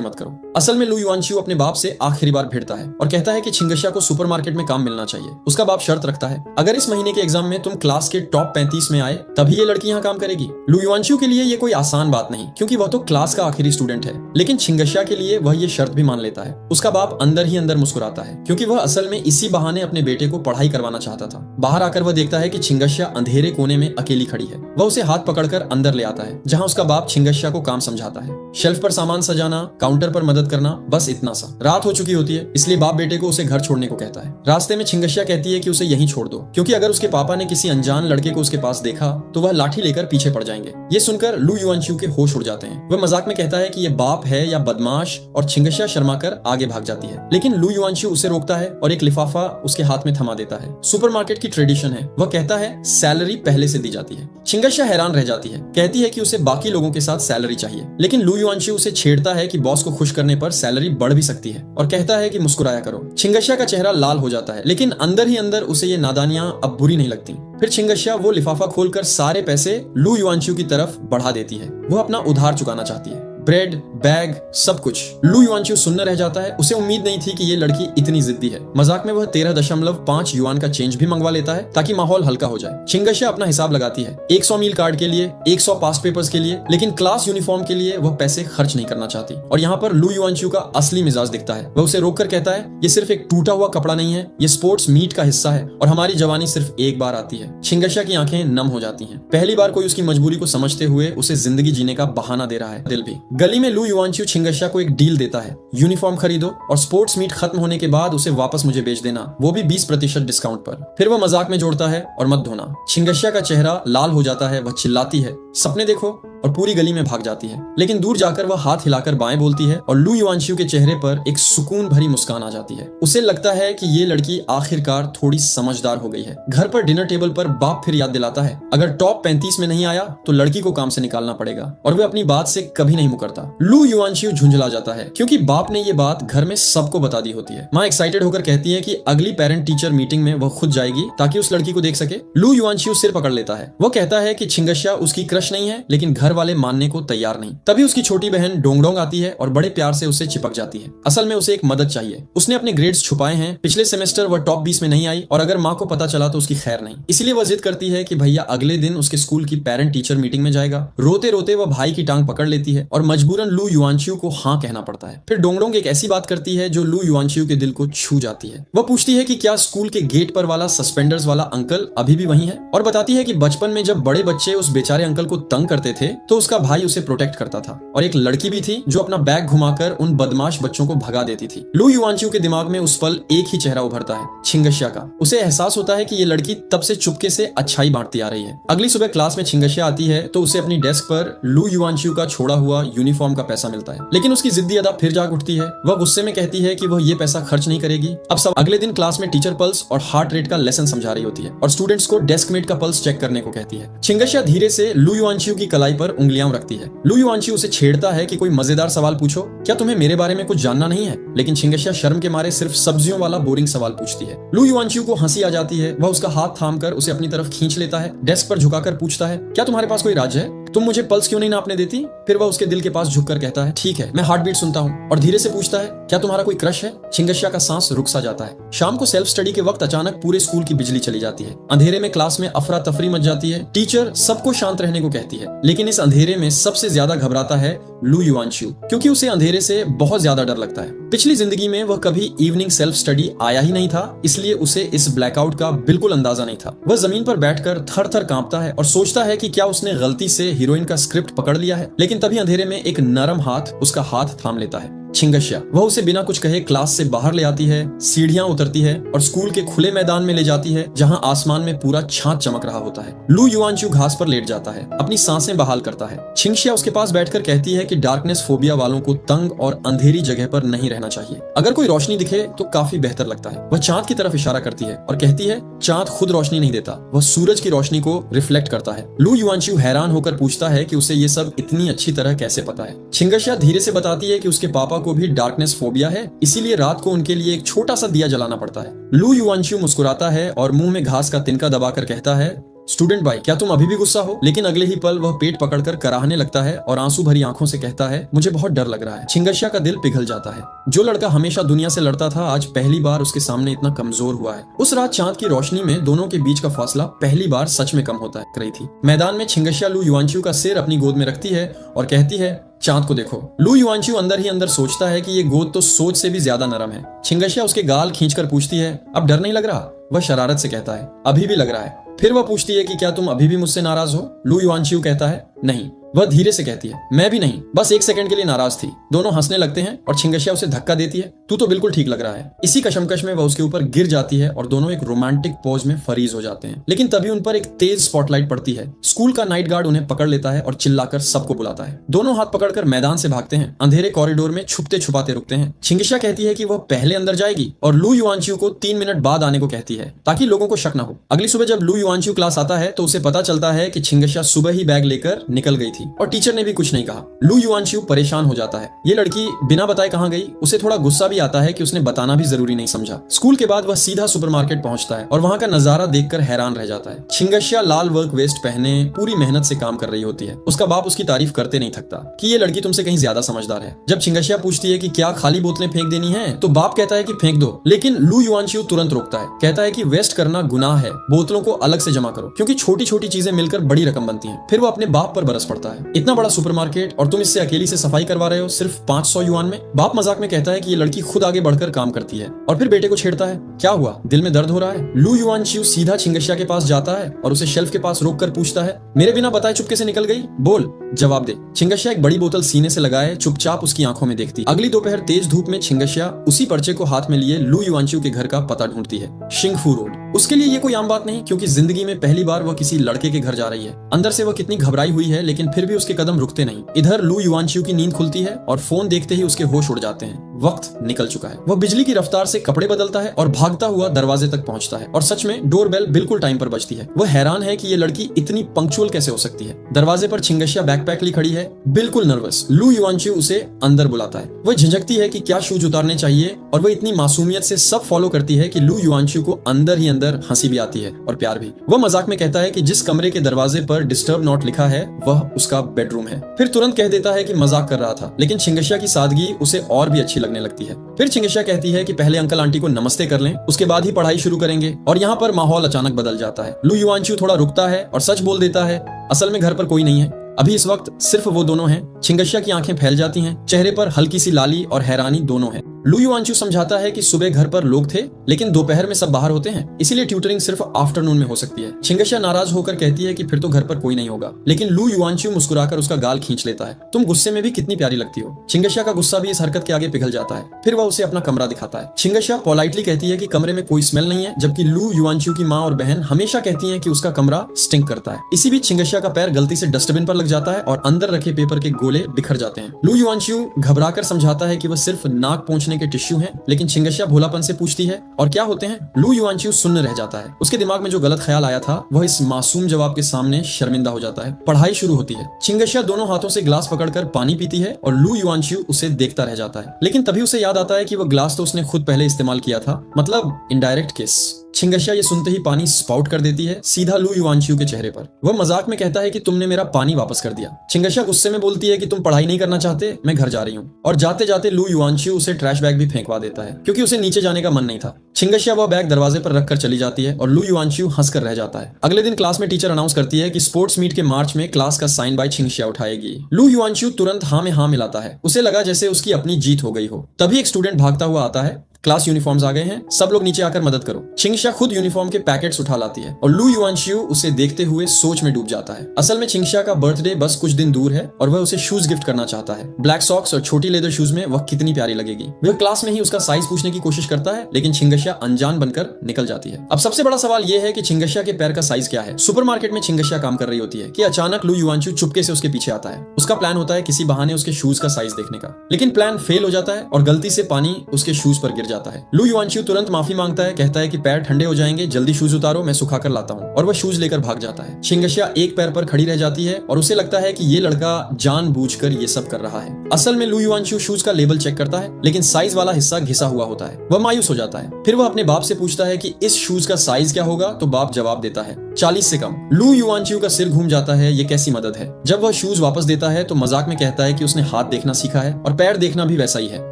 मत करो। असल में लू युआनच्यू अपने बाप से आखिरी बार भिड़ता है और कहता है कि छिंगशिया को सुपरमार्केट में काम मिलना चाहिए। उसका बाप शर्त रखता है अगर इस महीने के एग्जाम में तुम क्लास के टॉप 35 में आए तभी ये लड़की यहाँ काम करेगी। लू युआनच्यू के लिए ये कोई आसान बात नहीं, क्योंकि वह तो क्लास का आखिरी स्टूडेंट है, लेकिन छिंगशिया के लिए वह ये शर्त भी मान लेता है। उसका बाप अंदर ही अंदर मुस्कुराता है, क्योंकि वह असल में इसी बहाने अपने बेटे को पढ़ाई करवाना चाहता था। बाहर आकर वह देखता है कि छिंगशिया अंधेरे कोने में अकेली खड़ी है। वह उसे हाथ पकड़कर अंदर ले आता है, जहाँ उसका बाप छिंगशिया को काम समझाता है। शेल्फ पर सामान सजाना, काउंटर पर मदद करना, बस इतना सा। रात हो चुकी होती है, इसलिए बाप बेटे को उसे घर छोड़ने को कहता है। रास्ते में छिंगशिया कहती है कि उसे यहीं छोड़ दो, क्योंकि अगर उसके पापा ने किसी अनजान लड़के को उसके पास देखा तो वह लाठी लेकर पीछे पड़ जाएंगे। ये सुनकर लू युआनच्यू के होश उड़ जाते हैं। वह मजाक में कहता है कि ये बाप है या बदमाश, और छिंगशिया शर्मा कर आगे भाग जाती है, लेकिन लू युआनच्यू उसे रोकता है और एक लिफाफा उसके हाथ में थमा देता है। सुपरमार्केट की ट्रेडिशन है, वह कहता है सैलरी पहले से दी जाती है। छिंगशिया हैरान रह जाती है, कहती है कि उसे बाकी लोगों के साथ सैलरी चाहिए, लेकिन लू युआनच्यू उसे छेड़ता है कि बॉस को खुश करने पर सैलरी बढ़ भी सकती है और कहता है कि मुस्कुराया करो। छिंगशिया का चेहरा लाल हो जाता है, लेकिन अंदर ही अंदर उसे ये नादानियां अब बुरी नहीं लगती। फिर छिंगशिया वो लिफाफा खोलकर सारे पैसे लू युआनच्यू की तरफ बढ़ा देती है। वह अपना उधार चुकाना चाहती है, ब्रेड, बैग, सब कुछ। लू युआनच्यू सुन्न रह जाता है। उसे उम्मीद नहीं थी कि ये लड़की इतनी जिद्दी है। मजाक में वह 13.5 युआन का चेंज भी मंगवा लेता है ताकि माहौल हल्का हो जाए। छिंगशिया अपना हिसाब लगाती है, 100 मील कार्ड के लिए, 100 पास पेपर्स के लिए, लेकिन क्लास यूनिफॉर्म के लिए वह पैसे खर्च नहीं करना चाहती। और यहाँ पर लू युआनच्यू का असली मिजाज दिखता है। वह उसे रोककर कहता है ये सिर्फ एक टूटा हुआ कपड़ा नहीं है, ये स्पोर्ट्स मीट का हिस्सा है और हमारी जवानी सिर्फ एक बार आती है। छिंगशिया की आंखें नम हो जाती हैं। पहली बार कोई उसकी मजबूरी को समझते हुए उसे जिंदगी जीने का बहाना दे रहा है। दिल भी। गली में लू युआनच्यू छिंगशिया को एक डील देता है, यूनिफॉर्म खरीदो और स्पोर्ट्स मीट खत्म होने के बाद उसे वापस मुझे बेच देना, वो भी 20% डिस्काउंट पर। फिर वह मजाक में जोड़ता है और मत धोना। छिंगशिया का चेहरा लाल हो जाता है, वह चिल्लाती है सपने देखो और पूरी गली में भाग जाती है, लेकिन दूर जाकर वह हाथ हिलाकर बाएं बोलती है और लू युआनच्यू के चेहरे पर एक सुकून भरी मुस्कान आ जाती है। उसे लगता है कि ये लड़की आखिरकार थोड़ी समझदार हो गई है। घर पर डिनर टेबल पर बाप फिर याद दिलाता है अगर टॉप 35 में नहीं आया तो लड़की को काम से निकालना पड़ेगा, और वह अपनी बात से कभी नहीं मुकरता। लू युआनच्यू झुंझला जाता है, क्योंकि बाप ने ये बात घर में सबको बता दी होती है। माँ एक्साइटेड होकर कहती है कि अगली पेरेंट टीचर मीटिंग में वह खुद जाएगी ताकि उस लड़की को देख सके। लू युआनच्यू सिर पकड़ लेता है। वह कहता है कि छिंगशिया उसकी क्रश नहीं है, लेकिन घर वाले मानने को तैयार नहीं। तभी उसकी छोटी बहन डोंगडोंग आती है और बड़े प्यार से उससे चिपक जाती है। असल में उसे एक मदद चाहिए। उसने अपने ग्रेड्स छुपाए हैं, पिछले सेमेस्टर वह टॉप 20 में नहीं आई और अगर माँ को पता चला तो उसकी खैर नहीं। इसलिए वह जिद करती है कि भैया अगले दिन उसके स्कूल की पेरेंट टीचर मीटिंग में जाएगा। रोते रोते वह भाई की टांग पकड़ लेती है और मजबूरन लू युआनच्यू को हाँ कहना पड़ता है। फिर डोंगडोंग एक ऐसी बात करती है जो लू युआनच्यू के दिल को छू जाती है। वह पूछती है कि क्या स्कूल के गेट पर वाला सस्पेंडर्स वाला अंकल अभी भी वही है, और बताती है कि बचपन में जब बड़े बच्चे उस बेचारे अंकल को तंग करते थे तो उसका भाई उसे प्रोटेक्ट करता था, और एक लड़की भी थी जो अपना बैग घुमाकर उन बदमाश बच्चों को भगा देती थी। लू युआनच्यू के दिमाग में उस पल एक ही चेहरा उभरता है, छिंगशिया का। उसे एहसास होता है कि ये लड़की तब से चुपके से अच्छाई बांटती आ रही है। अगली सुबह क्लास में छिंगशिया आती है तो उसे अपनी डेस्क पर लू युआनच्यू का छोड़ा हुआ यूनिफॉर्म का पैसा मिलता है, लेकिन उसकी जिद्दी अदा फिर जाग उठती है। वह गुस्से में कहती है कि वह ये पैसा खर्च नहीं करेगी। अब सब अगले दिन क्लास में टीचर पल्स और हार्ट रेट का लेसन समझा रही होती है और स्टूडेंट्स को डेस्कमेट का पल्स चेक करने को कहती है। छिंगशिया धीरे से लू युआनच्यू की कलाई पर उंगलियां रखती है। लू युआनच्यू उसे छेड़ता है कि कोई मजेदार सवाल पूछो, क्या तुम्हें मेरे बारे में कुछ जानना नहीं है, लेकिन छिंगशिया शर्म के मारे सिर्फ सब्जियों वाला बोरिंग सवाल पूछती है। लू युआनच्यू को हंसी आ जाती है। वह उसका हाथ थामकर उसे अपनी तरफ खींच लेता है, डेस्क पर झुकाकर पूछता है क्या तुम्हारे पास कोई राज है, तुम मुझे पल्स क्यों नहीं नापने देती। फिर वह उसके दिल के पास झुककर कहता है ठीक है मैं हार्ट बीट सुनता हूँ, और धीरे से पूछता है क्या तुम्हारा कोई क्रश है। छिंगशिया का सांस रुक सा जाता है। शाम को सेल्फ स्टडी के वक्त अचानक पूरे स्कूल की बिजली चली जाती है। अंधेरे में क्लास में अफरा तफरी मच जाती है। टीचर सबको शांत रहने को कहती है, लेकिन इस अंधेरे में सबसे ज्यादा घबराता है लू युआनच्यू, क्योंकि उसे अंधेरे से बहुत ज्यादा डर लगता है। पिछली जिंदगी में वह कभी इवनिंग सेल्फ स्टडी आया ही नहीं था, इसलिए उसे इस ब्लैकआउट का बिल्कुल अंदाजा नहीं था। वह जमीन पर बैठकर थर थर कांपता है और सोचता है कि क्या उसने गलती से हीरोइन का स्क्रिप्ट पकड़ लिया है, लेकिन तभी अंधेरे में एक नरम हाथ उसका हाथ थाम लेता है। छिंगशिया। वह उसे बिना कुछ कहे क्लास से बाहर ले आती है, सीढ़ियां उतरती है और स्कूल के खुले मैदान में ले जाती है जहां आसमान में पूरा चांद चमक रहा होता है। लू युआनचू घास पर लेट जाता है, अपनी सांसें बहाल करता है। छिंगशिया उसके पास बैठकर कहती है कि डार्कनेस फोबिया वालों को तंग और अंधेरी जगह पर नहीं रहना चाहिए। अगर कोई रोशनी दिखे तो काफी बेहतर लगता है। वह चांद की तरफ इशारा करती है और कहती है चांद खुद रोशनी नहीं देता, वह सूरज की रोशनी को रिफ्लेक्ट करता है। लू युआनचू हैरान होकर पूछता है कि उसे ये सब इतनी अच्छी तरह कैसे पता है। छिंगशिया धीरे से बताती है कि उसके पापा को भी डार्कनेस फोबिया है, इसीलिए रात को उनके लिए एक छोटा सा दिया जलाना पड़ता है। लू युआनचू मुस्कुराता है और मुंह में घास का तिनका दबाकर कहता है, स्टूडेंट भाई, क्या तुम अभी भी गुस्सा हो? लेकिन अगले ही पल वह पेट पकड़कर कराहने लगता है और आंसू भरी आंखों से कहता है, मुझे बहुत डर लग रहा है। छिंगशिया का दिल पिघल जाता है। जो लड़का हमेशा दुनिया से लड़ता था, आज पहली बार उसके सामने इतना कमजोर हुआ है। उस रात चांद की रोशनी में दोनों के बीच का फासला पहली बार सच में कम होता रही थी। मैदान में छिंगशिया लू युआनचू का सिर अपनी गोद में रखती है और कहती है, चांद को देखो। लू युआनचू अंदर ही अंदर सोचता है कि ये गोद तो सोच से भी ज्यादा नरम है। छिंगशिया उसके गाल खींचकर पूछती है, अब डर नहीं लग रहा? वह शरारत से कहता है, अभी भी लग रहा है। फिर वह पूछती है कि क्या तुम अभी भी मुझसे नाराज हो? लू युआनचू कहता है, नहीं। वह धीरे से कहती है, मैं भी नहीं, बस एक सेकंड के लिए नाराज थी। दोनों हंसने लगते हैं और छिंगशिया उसे धक्का देती है, तू तो बिल्कुल ठीक लग रहा है। इसी कशमकश में वह उसके ऊपर गिर जाती है और दोनों एक रोमांटिक पोज में फरीज हो जाते हैं। लेकिन तभी उन पर एक तेज स्पॉटलाइट पड़ती है। स्कूल का नाइट गार्ड उन्हें पकड़ लेता है और चिल्लाकर सबको बुलाता है। दोनों हाथ पकड़कर मैदान से भागते हैं, अंधेरे कॉरिडोर में छुपते छुपाते रुकते हैं। छिंगशिया कहती है कि वह पहले अंदर जाएगी और लू युआनचू को 3 मिनट बाद आने को कहती है ताकि लोगों को शक न हो। अगली सुबह जब लू युआनचू क्लास आता है तो उसे पता चलता है कि छिंगशिया सुबह ही बैग लेकर निकल गई थी और टीचर ने भी कुछ नहीं कहा। लू युआनचू परेशान हो जाता है। ये लड़की बिना बताए कहां गई? उसे थोड़ा गुस्सा भी आता है कि उसने बताना भी जरूरी नहीं समझा। स्कूल के बाद वह सीधा सुपरमार्केट पहुंचता है और वहां का नजारा देखकर हैरान रह जाता है। छिंगशिया लाल वर्क वेस्ट पहने पूरी मेहनत से काम कर रही होती है। उसका बाप उसकी तारीफ करते नहीं थकता कि ये लड़की तुमसे कहीं ज्यादा समझदार है। जब छिंगशिया पूछती है कि क्या खाली बोतलें फेंक देनी है, तो बाप कहता है कि फेंक दो, लेकिन लू युआनचू तुरंत रोकता है। कहता है कि वेस्ट करना गुनाह है, बोतलों को अलग से जमा करो, क्योंकि छोटी छोटी चीजें मिलकर बड़ी रकम बनती हैं। फिर वो अपने बाप पर बरस पड़ता है, इतना बड़ा सुपरमार्केट और तुम इससे अकेली से सफाई करवा रहे हो सिर्फ 500 युआन में। बाप मजाक में कहता है कि ये लड़की खुद आगे बढ़कर काम करती है और फिर बेटे को छेड़ता है। क्या हुआ, दिल में दर्द हो रहा है? लू युआनचू सीधा छिंगशिया के पास जाता है और उसे शेल्फ के पास रोककर पूछता है, मेरे बिना बताए चुपके से निकल गई, बोल, जवाब दे। छिंगशिया एक बड़ी बोतल सीने से लगाए चुपचाप उसकी आंखों में देखती। अगली दोपहर तेज धूप में छिंगशिया उसी पर्चे को हाथ में लिए लू युआनचू के घर का पता ढूंढती है, शिंगफू रोड। उसके लिए ये कोई आम बात नहीं, क्योंकि जिंदगी में पहली बार वह किसी लड़के के घर जा रही है। अंदर से वह कितनी घबराई हुई है, लेकिन फिर भी उसके कदम रुकते नहीं। इधर लू युआनचू की नींद खुलती है और फोन देखते ही उसके होश उड़ जाते हैं। वक्त निकल चुका है। वह बिजली की रफ्तार से कपड़े बदलता है और भागता हुआ दरवाजे तक पहुंचता है और सच में डोरबेल बिल्कुल टाइम पर बजती है। वह हैरान है कि ये लड़की इतनी पंक्चुअल कैसे हो सकती है। दरवाजे पर छिंगशिया बैकपैक ली खड़ी है, बिल्कुल नर्वस। लू युआनचू उसे अंदर बुलाता है। वह झिझकती है कि क्या शूज उतारने चाहिए और वह इतनी मासूमियत से सब फॉलो करती है कि लू युआनचू को अंदर ही अंदर हंसी भी आती है और प्यार भी। वह मजाक में कहता है कि जिस कमरे के दरवाजे पर डिस्टर्ब नॉट लिखा है वह उसका बेडरूम है। फिर तुरंत कह देता है कि मजाक कर रहा था, लेकिन छिंगशिया की सादगी उसे और भी अच्छी लगने लगती है। फिर छिंगशिया कहती है कि पहले अंकल आंटी को नमस्ते कर लें, उसके बाद ही पढ़ाई शुरू करेंगे। और यहाँ पर माहौल अचानक बदल जाता है। लू युआनचू थोड़ा रुकता है और सच बोल देता है, असल में घर पर कोई नहीं है, अभी इस वक्त सिर्फ वो दोनों हैं। छिंगशिया की आंखें फैल जाती हैं, चेहरे पर हल्की सी लाली और हैरानी दोनों है। लू युआनचू समझाता है कि सुबह घर पर लोग थे, लेकिन दोपहर में सब बाहर होते हैं, इसीलिए ट्यूटरिंग सिर्फ आफ्टरनून में हो सकती है। छिंगशिया नाराज होकर कहती है कि फिर तो घर पर कोई नहीं होगा, लेकिन लू युआनचू मुस्कुराकर उसका गाल खींच लेता है। तुम गुस्से में भी कितनी प्यारी लगती हो। छिंगशिया का गुस्सा भी इस हरकत के आगे पिघल जाता है। फिर वह उसे अपना कमरा दिखाता है। छिंगशिया पोलाइटली कहती है कि कमरे में कोई स्मेल नहीं है, जबकि लू युआनचू की माँ और बहन हमेशा कहती है कि उसका कमरा स्टिंक करता है। इसी बीच छिंगशिया का पैर गलती से डस्टबिन पर लग जाता है और अंदर रखे पेपर के गोले बिखर जाते हैं। लू युआनचू घबराकर समझाता है कि वह सिर्फ नाक पोंछने के टिश्यू हैं, लेकिन छिंगशिया भोलापन से पूछती है, और क्या होते हैं? लू युआनचू सुन्न रह जाता है। उसके दिमाग में जो गलत ख्याल आया था वह इस मासूम जवाब के सामने शर्मिंदा हो जाता है। पढ़ाई शुरू होती है। छिंगशिया दोनों हाथों से ग्लास पकड़कर पानी पीती है और लू युआनचू उसे देखता रह जाता है। लेकिन तभी उसे याद आता है कि वह ग्लास तो उसने खुद पहले इस्तेमाल किया था, मतलब इनडायरेक्ट किस। छिंगशिया ये सुनते ही पानी स्पाउट कर देती है सीधा लू युआनचू के चेहरे पर। वह मजाक में कहता है कि तुमने मेरा पानी वापस कर दिया। छिंगशिया गुस्से में बोलती है कि तुम पढ़ाई नहीं करना चाहते, मैं घर जा रही हूँ। और जाते जाते लू युआनचू उसे ट्रैश बैग भी फेंकवा देता है, क्योंकि उसे नीचे जाने का मन नहीं था। छिंगशिया वह बैग दरवाजे पर रखकर चली जाती है और लू युआनचू हंसकर रह जाता है। अगले दिन क्लास में टीचर अनाउंस करती है कि स्पोर्ट्स मीट के मार्च में क्लास का साइन बाय छिंगशिया उठाएगी। लू युआनचू तुरंत हाँ में हाँ मिलाता है। उसे लगा जैसे उसकी अपनी जीत हो गई हो। तभी एक स्टूडेंट भागता हुआ आता है क्लास यूनिफॉर्म्स आ गए हैं, सब लोग नीचे आकर मदद करो। छिंगशिया खुद यूनिफॉर्म के पैकेट्स उठा लाती है और लू युआनशियू उसे देखते हुए सोच में डूब जाता है। असल में छिंगशिया का बर्थडे बस कुछ दिन दूर है और वह उसे शूज गिफ्ट करना चाहता है। ब्लैक सॉक्स और छोटी लेदर शूज में वह कितनी प्यारी लगेगी। वह क्लास में ही उसका साइज पूछने की कोशिश करता है, लेकिन छिंगशिया अनजान बनकर निकल जाती है। अब सबसे बड़ा सवाल यह है कि छिंगशिया के पैर का साइज क्या है। सुपरमार्केट में छिंगशिया काम कर रही होती है कि अचानक लू युआनशियू चुपके से उसके पीछे आता है। उसका प्लान होता है किसी बहाने उसके शूज का साइज देखने का, लेकिन प्लान फेल हो जाता है और गलती से पानी उसके शूज पर गिर जाता है। लू युआनशियू तुरंत माफी मांगता है, कहता है कि पैर ठंडे हो जाएंगे, जल्दी शूज उतारो, मैं सुखा कर लाता हूँ, और वह शूज लेकर भाग जाता है। छिंगशिया एक पैर पर खड़ी रह जाती है और उसे लगता है कि ये लड़का जानबूझकर ये सब कर रहा है। असल में लू युआनशियू शूज का लेबल चेक करता है, लेकिन साइज वाला हिस्सा घिसा हुआ होता है। वह मायूस हो जाता है। फिर वह अपने बाप से पूछता है कि इस शूज का साइज क्या होगा, तो बाप जवाब देता है 40 से कम। लू युआनशियू का सिर घूम जाता है, ये कैसी मदद है। जब वह शूज वापस देता है तो मजाक में कहता है कि उसने हाथ देखना सीखा है और पैर देखना भी वैसा ही है।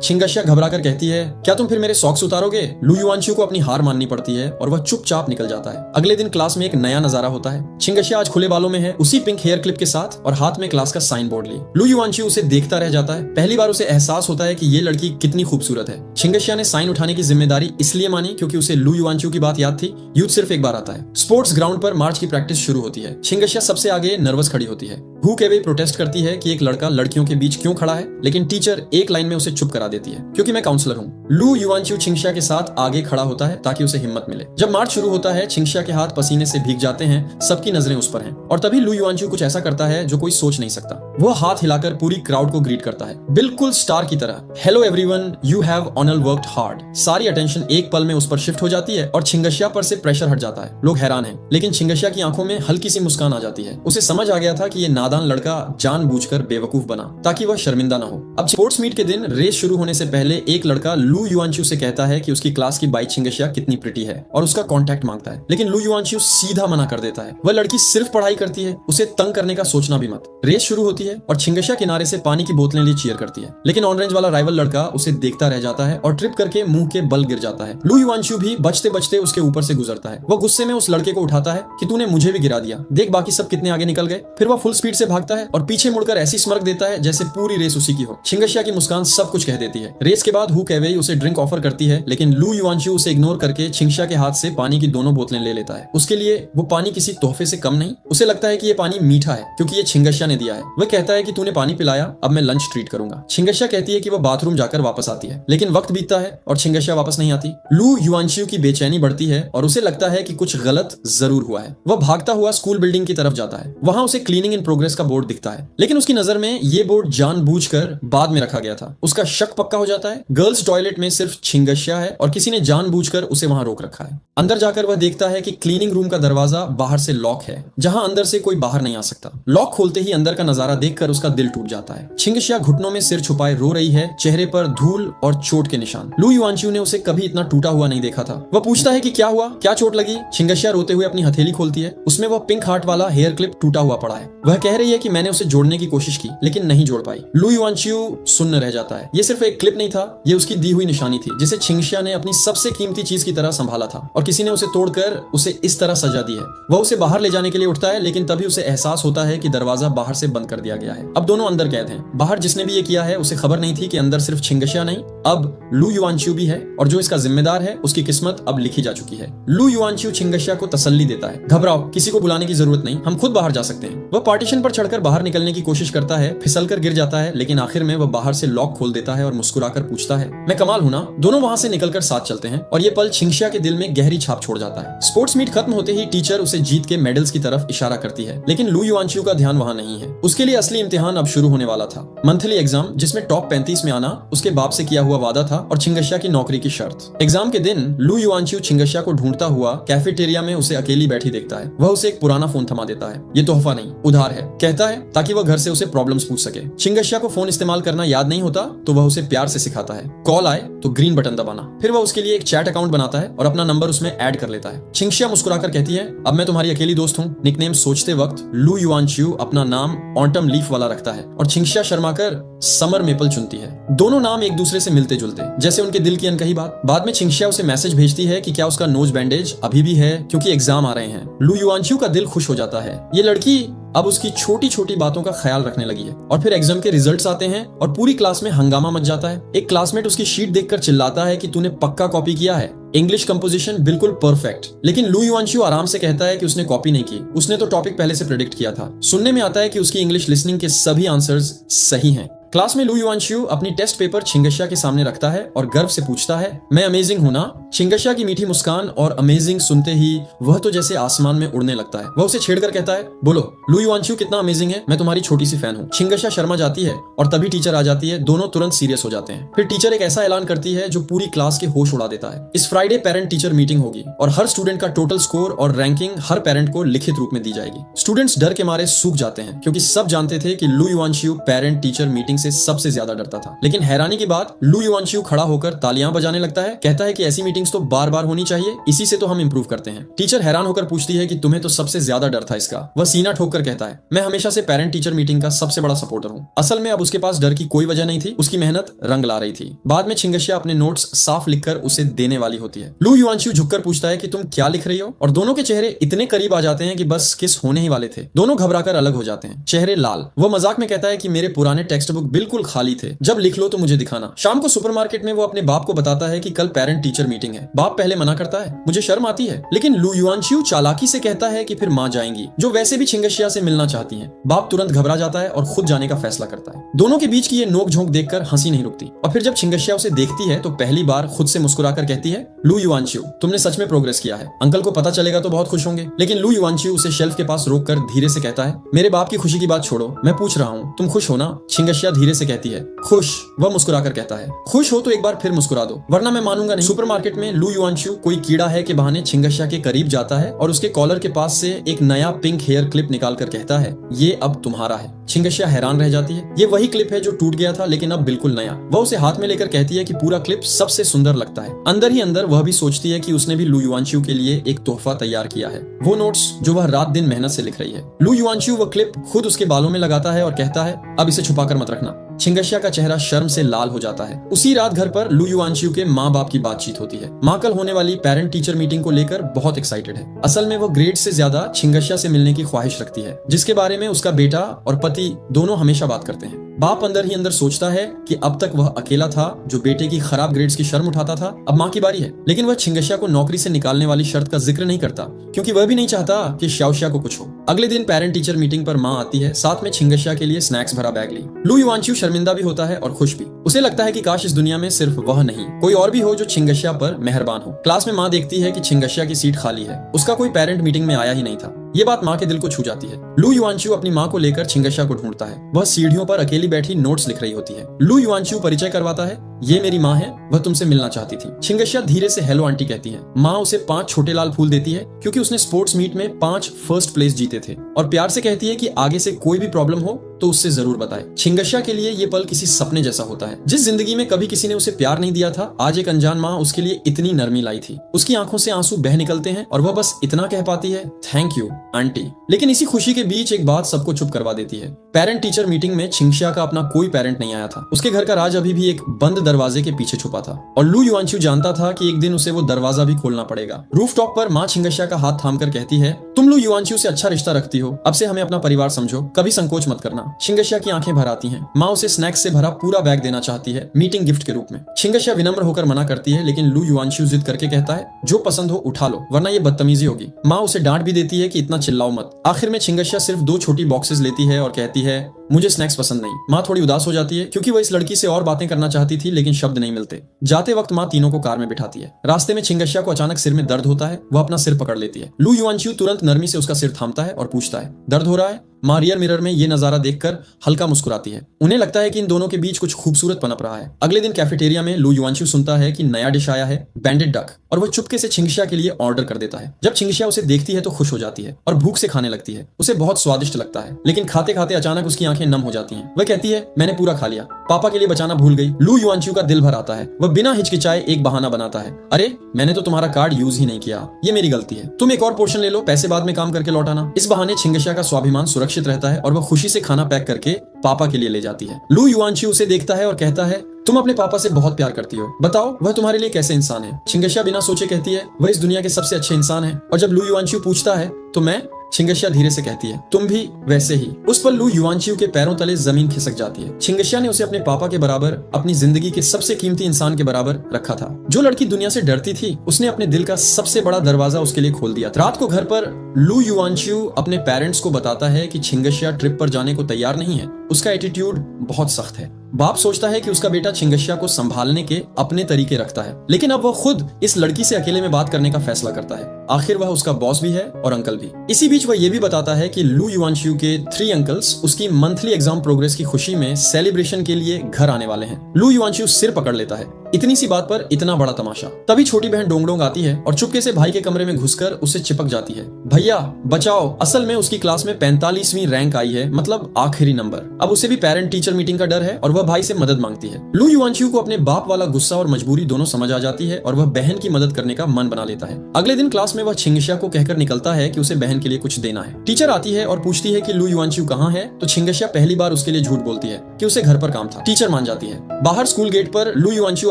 छिंगशिया घबराकर कहती है, क्या तुम फिर मेरे सॉक्स उतारोगे। लू युआनशियू को अपनी हार माननी पड़ती है और वह चुपचाप निकल जाता है। अगले दिन क्लास में एक नया नजारा होता है। छिंगशिया आज खुले बालों में है, उसी पिंक हेयर क्लिप के साथ, और हाथ में क्लास का साइन बोर्ड लिए। लू युआनशियू उसे देखता रह जाता है। पहली बार उसे एहसास होता है कि ये लड़की कितनी खूबसूरत है। छिंगशिया ने साइन उठाने की जिम्मेदारी इसलिए मानी क्योंकि उसे लू युआनशियू की बात याद थी। यूथ सिर्फ एक बार आता है। स्पोर्ट्स ग्राउंड पर मार्च की प्रैक्टिस शुरू होती है। छिंगशिया सबसे आगे नर्वस खड़ी होती है। हू केवे प्रोटेस्ट करती है कि एक लड़का लड़कियों के बीच क्यों खड़ा है, लेकिन टीचर एक लाइन में उसे चुप करा देती है, क्योंकि मैं काउंसलर हूँ। लू युआनशियू छिंगशिया के साथ आगे खड़ा होता है ताकि उसे हिम्मत मिले। जब मार्च शुरू होता है, छिंगशिया के हाथ पसीने से भीग जाते हैं, सबकी नजरें उस पर हैं, और तभी लू युआनशियू कुछ ऐसा करता है जो कोई सोच नहीं सकता। वो हाथ हिलाकर पूरी क्राउड को ग्रीट करता है, बिल्कुल स्टार की तरह। Hello everyone, you have all worked hard. सारी अटेंशन एक पल में उस पर शिफ्ट हो जाती है और छिंगशिया पर से प्रेशर हट जाता है। लोग हैरान हैं, लेकिन छिंगशिया की आंखों में हल्की सी मुस्कान आ जाती है। उसे समझ आ गया था कि ये नादान लड़का जानबूझकर बेवकूफ बना ताकि वह शर्मिंदा ना हो। अब स्पोर्ट्स मीट के दिन रेस शुरू होने से पहले एक लड़का लू युआनशियू से कहता है कि उसकी क्लास की बाई छिंगशिया कितनी प्रिटी है और उसका कांटेक्ट मांगता है, लेकिन लू युआनशियू सीधा मना कर देता है। वह लड़की सिर्फ पढ़ाई करती है, उसे तंग करने का सोचना भी मत। रेस शुरू होती है और छिंगशिया किनारे से पानी की बोतलें लिए चीयर करती है, लेकिन ऑन रेंज वाला राइवल लड़का उसे देखता रह जाता है और ट्रिप करके मुंह के बल गिर जाता है। लू युआनशियू भी बचते बचते उसके ऊपर से गुजरता है। वह गुस्से में उस लड़के को उठाता है कि तूने मुझे भी गिरा दिया, देख बाकी सब कितने आगे निकल गए। फिर वह फुल स्पीड से भागता है और पीछे मुड़कर ऐसी स्मर्क देता है जैसे पूरी रेस उसी की हो। छिंगशिया की मुस्कान सब कुछ कह देती है। रेस के बाद हू केवे उसे ड्रिंक ऑफर करती है, लेकिन लू युआनशियू उसे इग्नोर करके छिंगशिया के हाथ से पानी की दोनों बोतलें ले लेता है। उसके लिए वो पानी किसी तोहफे से कम नहीं। उसे लगता है कि ये पानी मीठा है क्योंकि ये छिंगशिया ने दिया है। वह कहता है कि तूने पानी पिलाया, अब मैं लंच ट्रीट करूंगा। छिंगशिया कहती है कि वह बाथरूम जाकर वापस आती है, लेकिन वक्त बीतता है और छिंगशिया वापस नहीं आती। लू युआनशियू की बेचैनी बढ़ती है और उसे लगता है कि कुछ गलत जरूर हुआ है। वह भागता हुआ स्कूल बिल्डिंग की तरफ जाता है। वहां उसे क्लीनिंग इन प्रोग्रेस का बोर्ड दिखता है, लेकिन उसकी नजर में ये बोर्ड जानबूझकर बाद में रखा गया था। उसका शक पक्का हो जाता है। गर्ल्स टॉयलेट में सिर्फ छिंगशिया है और किसी ने जानबूझकर उसे वहां रोक रखा है। अंदर जाकर वह देखता है कि क्लीनिंग रूम का दरवाजा बाहर से लॉक है, जहां अंदर से कोई बाहर नहीं आ सकता। लॉक खोलते ही अंदर का नजारा देखकर उसका दिल टूट जाता है। छिंगशिया घुटनों में सिर छुपाए रो रही है, चेहरे पर धूल और चोट के निशान। लू युआनशियू ने उसे कभी इतना टूटा हुआ नहीं देखा था। वह पूछता है कि क्या हुआ, क्या चोट लगी। छिंगशिया रोते हुए अपनी हथेली खोलती है। उसमें वह पिंक हार्ट वाला हेयर क्लिप टूटा हुआ पड़ा है। वह कह रही है कि मैंने उसे जोड़ने की कोशिश की, लेकिन नहीं जोड़ पाई। लू युआनशियू सुन्न रह जाता है। ये सिर्फ एक क्लिप नहीं था, ये उसकी दी हुई निशानी थी, जिसे छिंगशिया ने अपनी सबसे कीमती चीज की तरह संभाला था, और किसी ने उसे तोड़कर उसे इस तरह सजा दी है। वह उसे बाहर ले जाने के लिए उठता है, लेकिन तभी उसे एहसास होता है कि दरवाजा बाहर से बंद कर दिया गया है। अब दोनों अंदर कैद हैं। बाहर जिसने भी ये किया है उसे खबर नहीं थी कि अंदर सिर्फ छिंगशिया नहीं, अब लू युआनशियू भी है, और जो इसका जिम्मेदार है उसकी किस्मत अब लिखी जा चुकी है। लू युआनशियू छिंगशिया को तसल्ली देता है, घबराओ, किसी को बुलाने की जरूरत नहीं, हम खुद बाहर जा सकते हैं। वह पार्टीशन पर चढ़कर बाहर निकलने की कोशिश करता है, फिसलकर गिर जाता है, लेकिन आखिर में वह बाहर से लॉक खोल देता है और मुस्कुराकर पूछता है, मैं कमाल हूं ना। दोनों वहां से निकलकर साथ चलते हैं और ये पल छिंगशिया के दिल में गहरी छाप छोड़ जाता है। स्पोर्ट्स मीट खत्म होते ही टीचर उसे जीत के मेडल्स की तरफ इशारा करती है, लेकिन लू युआनशियू का ध्यान वहां नहीं है। उसके लिए असली इम्तिहान अब शुरू होने वाला था। मंथली एग्जाम, जिसमें टॉप 35 में आना उसके बाप से किया हुआ वादा था और छिंगशिया की नौकरी की शर्त। एग्जाम के दिन लू युआनशियू छिंगशिया को ढूंढता हुआ कैफेटेरिया में उसे अकेली बैठी देखता है। वह उसे एक पुराना फोन थमा देता है। ये तोहफा नहीं, उधार है, कहता है, ताकि वह घर से उसे प्रॉब्लम्स पूछ सके। छिंगशिया को फोन इस्तेमाल करना याद नहीं होता, तो वह उसे प्यार से सिखाता है। कॉल आए तो ग्रीन बटन दबाना। फिर वह उसके लिए एक चैट अकाउंट बनाता है और अपना नंबर उसमें ऐड कर लेता है। छिंगशिया मुस्कुराकर कहती है, अब मैं तुम्हारी अकेली दोस्त हूँ। निकनेम सोचते वक्त लू युआनशियू अपना नाम ऑटम लीफ वाला रखता है और छिंगशिया शर्माकर समर मेपल चुनती है। दोनों नाम एक दूसरे से मिलते जुलते, जैसे उनके दिल की अनकही बात। बाद में छिंगशिया उसे मैसेज भेजती है कि क्या उसका नोज बैंडेज अभी भी है, क्योंकि एग्जाम आ रहे हैं। लू युआनच्यू का दिल खुश हो जाता है। ये लड़की अब उसकी छोटी छोटी बातों का ख्याल रखने लगी है। और फिर एग्जाम के रिजल्ट्स आते हैं और पूरी क्लास में हंगामा मच जाता है। एक क्लासमेट उसकी शीट देखकर चिल्लाता है कि तूने पक्का कॉपी किया है, इंग्लिश कंपोजिशन बिल्कुल परफेक्ट। लेकिन लू युआनच्यू आराम से कहता है कि उसने कॉपी नहीं की, उसने तो टॉपिक पहले से प्रेडिक्ट किया था। सुनने में आता है कि उसकी इंग्लिश लिसनिंग के सभी आंसर्स सही हैं। क्लास में लू युआनच्यू अपनी टेस्ट पेपर छिंगशिया के सामने रखता है और गर्व से पूछता है, मैं अमेजिंग हूं ना? छिंगशिया की मीठी मुस्कान और अमेजिंग सुनते ही वह तो जैसे आसमान में उड़ने लगता है। वह उसे छेड़कर कहता है, बोलो लू युआनच्यू कितना अमेजिंग है, मैं तुम्हारी छोटी सी फैन हूँ। छिंगशिया शर्मा जाती है और तभी टीचर आ जाती है। दोनों तुरंत सीरियस हो जाते हैं। फिर टीचर एक ऐसा ऐलान करती है जो पूरी क्लास के होश उड़ा देता है। इस फ्राइडे पेरेंट टीचर मीटिंग होगी और हर स्टूडेंट का टोटल स्कोर और रैंकिंग हर पेरेंट को लिखित रूप में दी जाएगी। स्टूडेंट्स डर के मारे सूख जाते हैं, क्योंकि सब जानते थे कि लू युआनच्यू पेरेंट टीचर मीटिंग से सबसे ज्यादा डरता था। लेकिन हैरानी की बात, लू युआनच्यू खड़ा होकर तालियां बजाने लगता है। कहता है कि ऐसी मीटिंग्स तो बार बार होनी चाहिए, इसी से तो हम इंप्रूव करते हैं। टीचर हैरान होकर पूछती है कि तुम्हें तो सबसे ज्यादा डर था इसका। वह सीना ठोक कर कहता है, मैं हमेशा से पेरेंट टीचर मीटिंग का सबसे बड़ा सपोर्टर हूँ। असल में अब उसके पास डर की कोई वजह नहीं थी, उसकी मेहनत रंग ला रही थी। बाद में छिंगशिया अपने नोट्स साफ लिखकर उसे देने वाली होती है। लू युआनच्यू झुककर पूछता है कि तुम क्या लिख रही हो, और दोनों के चेहरे इतने करीब आ जाते हैं कि बस किस होने ही वाले थे। दोनों घबराकर अलग हो जाते हैं, चेहरे लाल। वह मजाक में कहता है कि मेरे पुराने टेक्स्ट बुक बिल्कुल खाली थे, जब लिख लो तो मुझे दिखाना। शाम को सुपरमार्केट में वो अपने बाप को बताता है कि कल पेरेंट टीचर मीटिंग है। बाप पहले मना करता है, मुझे शर्म आती है, लेकिन लू युआनच्यू चालाकी से कहता है कि फिर मां जाएंगी, जो वैसे भी छिंगशिया से मिलना चाहती हैं। बाप तुरंत घबरा जाता है और खुद जाने का फैसला करता है। दोनों के बीच की ये नोक-झोंक देखकर हंसी नहीं रुकती। और फिर जब छिंगशिया उसे देखती है तो पहली बार खुद से मुस्कुराकर कहती है, लू युआनच्यू तुमने सच में प्रोग्रेस किया है, अंकल को पता चलेगा तो बहुत खुश होंगे। लेकिन लू युआनच्यू उसे शेल्फ के पास रोककर धीरे से कहता है, मेरे बाप की खुशी की बात छोड़ो, मैं पूछ रहा हूँ तुम खुश हो ना? छिंगशिया धीरे से कहती है, खुश। वह मुस्कुराकर कहता है, खुश हो तो एक बार फिर मुस्कुरा दो, वरना मैं मानूंगा नहीं। सुपरमार्केट में लू युआनच्यू कोई कीड़ा है के बहाने छिंगशिया के करीब जाता है और उसके कॉलर के पास से एक नया पिंक हेयर क्लिप निकालकर कहता है, ये अब तुम्हारा है। छिंगशिया हैरान रह जाती है। ये वही क्लिप है जो टूट गया था, लेकिन अब बिल्कुल नया। वह उसे हाथ में लेकर कहती है कि पूरा क्लिप सबसे सुंदर लगता है। अंदर ही अंदर वह भी सोचती है कि उसने भी लू युआनच्यू के लिए एक तोहफा तैयार किया है, वो नोट्स जो वह रात दिन मेहनत से लिख रही है। लू युआनच्यू वह क्लिप खुद उसके बालों में लगाता है और कहता है, अब इसे छुपाकर मत रखना। छिंगशिया का चेहरा शर्म से लाल हो जाता है। उसी रात घर पर लू युआनच्यू के माँ बाप की बातचीत होती है। माँ कल होने वाली पेरेंट टीचर मीटिंग को लेकर बहुत एक्साइटेड है। असल में वो ग्रेड से ज्यादा छिंगशिया से मिलने की ख्वाहिश रखती है, जिसके बारे में उसका बेटा और पति दोनों हमेशा बात करते हैं। बाप अंदर ही अंदर सोचता है कि अब तक वह अकेला था जो बेटे की खराब ग्रेड्स की शर्म उठाता था, अब माँ की बारी है। लेकिन वह छिंगशिया को नौकरी से निकालने वाली शर्त का जिक्र नहीं करता, क्योंकि वह भी नहीं चाहता कि शाओशिया को कुछ हो। अगले दिन पेरेंट टीचर मीटिंग पर माँ आती है, साथ में छिंगशिया के लिए स्नैक्स भरा बैग ली। लू युआनच्यू शर्मिंदा भी होता है और खुश भी। उसे लगता है कि काश इस दुनिया में सिर्फ वह नहीं, कोई और भी हो जो छिंगशिया पर मेहरबान हो। क्लास में माँ देखती है कि छिंगशिया की सीट खाली है, उसका कोई पेरेंट मीटिंग में आया ही नहीं था। ये बात माँ के दिल को छू जाती है। लू युआनच्यू अपनी माँ को लेकर छिंगशिया को ढूंढता है। वह सीढ़ियों पर अकेली बैठी नोट्स लिख रही होती है। लू युआनच्यू परिचय करवाता है, ये मेरी माँ है, वह तुमसे मिलना चाहती थी। छिंगशिया धीरे से हेलो आंटी कहती है। माँ उसे 5 छोटे लाल फूल देती है, क्योंकि उसने स्पोर्ट्स मीट में 5 फर्स्ट प्लेस जीते थे, और प्यार से कहती है कि आगे से कोई भी प्रॉब्लम हो तो उससे जरूर बताए। छिंगशिया के लिए ये पल किसी सपने जैसा होता है। जिस जिंदगी में कभी किसी ने उसे प्यार नहीं दिया था, आज एक अनजान माँ उसके लिए इतनी नरमी लाई थी। उसकी आंखों से आंसू बह निकलते हैं और वह बस इतना कह पाती है, थैंक यू आंटी। लेकिन इसी खुशी के बीच एक बात सबको चुप करवा देती है। पेरेंट टीचर मीटिंग में छिंगशिया का अपना कोई पेरेंट नहीं आया था। उसके घर का राज अभी भी एक बंद दरवाजे के पीछे छुपा था, और लू युआनच्यू जानता था कि एक दिन उसे वो दरवाजा भी खोलना पड़ेगा। रूफटॉप पर माँ छिंगशिया का हाथ थामकर कहती है, तुम लू युआनच्यू से अच्छा रिश्ता रखती हो, अब से हमें अपना परिवार समझो, कभी संकोच मत करना। छिंगशिया की आंखें भर आती हैं। माँ उसे स्नैक्स से भरा पूरा बैग देना चाहती है, मीटिंग गिफ्ट के रूप में। छिंगशिया विनम्र होकर मना करती है, लेकिन लू युआनच्यू जिद करके कहता है, जो पसंद हो उठा लो, वरना ये बदतमीजी होगी। माँ उसे डांट भी देती है कि इतना चिल्लाओ मत। आखिर में छिंगशिया सिर्फ 2 छोटी बॉक्सेस लेती है और कहती है, मुझे स्नैक्स पसंद नहीं। माँ थोड़ी उदास हो जाती है, क्योंकि वह इस लड़की से और बातें करना चाहती थी, लेकिन शब्द नहीं मिलते। जाते वक्त माँ तीनों को कार में बिठाती है। रास्ते में छिंगशिया को अचानक सिर में दर्द होता है। वह अपना सिर पकड़ लेती है। लू युआनच्यू तुरंत नरमी से उसका सिर थामता है और पूछता है, दर्द हो रहा है? माँ रियर मिरर में ये नजारा देखकर हल्का मुस्कुराती है। उन्हें लगता है कि इन दोनों के बीच कुछ खूबसूरत पनप रहा है। अगले दिन कैफेटेरिया में लू युआनच्यू सुनता है कि नया डिश आया है, बैंडेड डक, और वह चुपके से छिंगशिया के लिए ऑर्डर कर देता है। जब छिंगशिया उसे देखती है तो खुश हो जाती है और भूख से खाने लगती है। उसे बहुत स्वादिष्ट लगता है, लेकिन खाते खाते अचानक उसकी आंखें आंखें नम हो जाती हैं। वह कहती है, मैंने पूरा खा लिया, पापा के लिए बचाना भूल गई। लू युआनच्यू का दिल भर आता है। वह बिना हिचकिचाए एक बहाना बनाता है, अरे मैंने तो तुम्हारा कार्ड यूज ही नहीं किया, ये मेरी गलती है, तुम एक और पोर्शन ले लो, पैसे बाद में काम करके लौटाना। इस बहाने छिंगशिया का स्वाभिमान सुरक्षित रहता है और वह खुशी से खाना पैक करके पापा के लिए ले जाती है। लू युआनच्यू उसे देखता है और कहता है, तुम अपने पापा से बहुत प्यार करती हो, बताओ वह तुम्हारे लिए कैसे इंसान है। छिंगशिया बिना सोचे कहती है, वह इस दुनिया के सबसे अच्छे इंसान है। और जब लू युआनच्यू पूछता है तो मैं, छिंगशिया धीरे से कहती है, तुम भी वैसे ही। उस पर लू युआनच्यू के पैरों तले जमीन खिसक जाती है। छिंगशिया ने उसे अपने पापा के बराबर, अपनी जिंदगी के सबसे कीमती इंसान के बराबर रखा था। जो लड़की दुनिया से डरती थी, उसने अपने दिल का सबसे बड़ा दरवाजा उसके लिए खोल दिया था। रात को घर पर लू युआनच्यू अपने पेरेंट्स को बताता है कि छिंगशिया ट्रिप पर जाने को तैयार नहीं है। उसका एटीट्यूड बहुत सख्त है। बाप सोचता है कि उसका बेटा छिंगशिया को संभालने के अपने तरीके रखता है, लेकिन अब वह खुद इस लड़की से अकेले में बात करने का फैसला करता है। आखिर वह उसका बॉस भी है और अंकल भी। इसी बीच वह यह भी बताता है कि लू युआनच्यू के 3 अंकल्स उसकी मंथली एग्जाम प्रोग्रेस की खुशी में सेलिब्रेशन के लिए घर आने वाले हैं। लू युआनच्यू सिर पकड़ लेता है, इतनी सी बात पर इतना बड़ा तमाशा। तभी छोटी बहन डोंगडोंग आती है और चुपके से भाई के कमरे में घुसकर उससे चिपक जाती है, भैया बचाओ। असल में उसकी क्लास में 45वीं रैंक आई है, मतलब आखिरी नंबर। अब उसे भी पेरेंट टीचर मीटिंग का डर है और वह भाई से मदद मांगती है। लू युआनच्यू को अपने बाप वाला गुस्सा और मजबूरी दोनों समझ आ जाती है और वह बहन की मदद करने का मन बना लेता है। अगले दिन क्लास में वह छिंगशिया को कहकर निकलता है कि उसे बहन के लिए कुछ देना है। टीचर आती है और पूछती है कि लू युआनच्यू कहाँ है, तो छिंगशिया पहली बार उसके लिए झूठ बोलती है कि उसे घर पर काम था। टीचर मान जाती है। बाहर स्कूल गेट पर लू युआनच्यू